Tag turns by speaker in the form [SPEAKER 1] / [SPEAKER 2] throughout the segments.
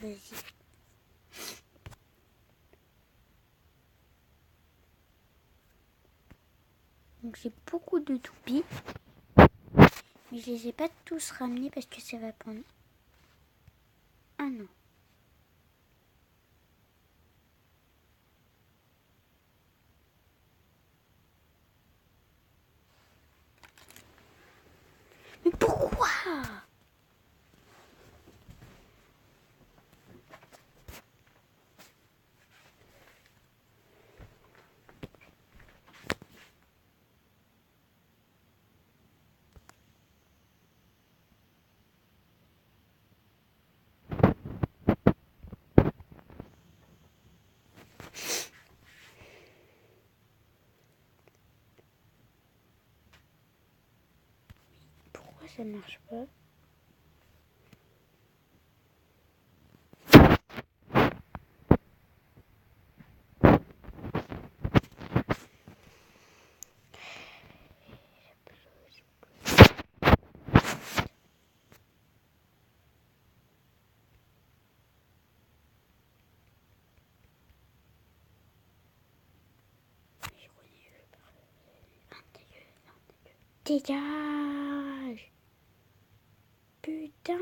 [SPEAKER 1] Vas-y. Donc j'ai beaucoup de toupies. Mais je les ai pas tous ramenés parce que ça va prendre un an. Mais pourquoi ? Pourquoi ça marche pas ? Dégage! Putain,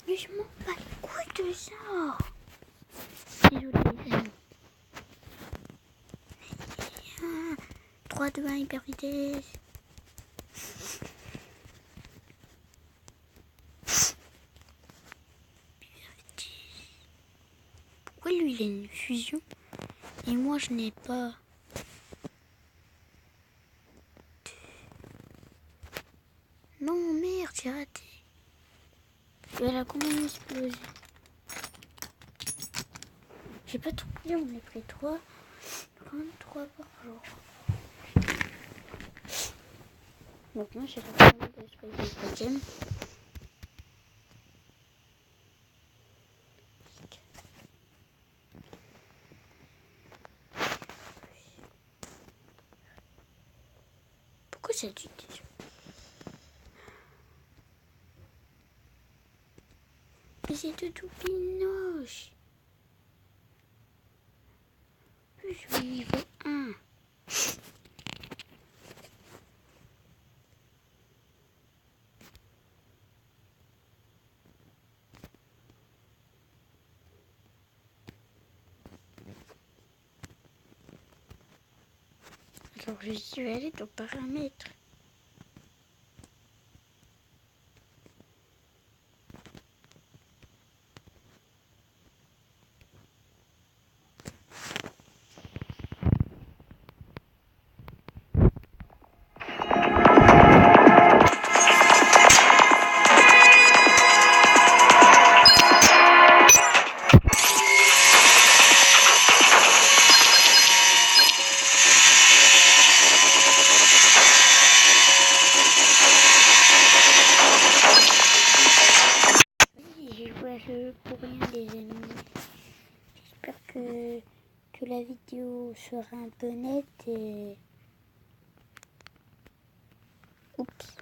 [SPEAKER 1] mais je m'en bats les couilles de ça! Désolé, les amis. 3, 2, 1, hyper vitesse. Pourquoi lui il a une fusion et moi je n'ai pas? Non, merde, j'ai raté. Elle a combien explosé? J'ai pas trop bien, on est pris 33 par jour. Donc moi j'ai pas envie d'exploser le troisième. Pourquoi ça dit déjà? Mais c'est de tout pinoche. Je suis niveau 1. Alors je suis allée dans paramètres. Pour rien les amis. J'espère que la vidéo sera un peu nette et... Oups.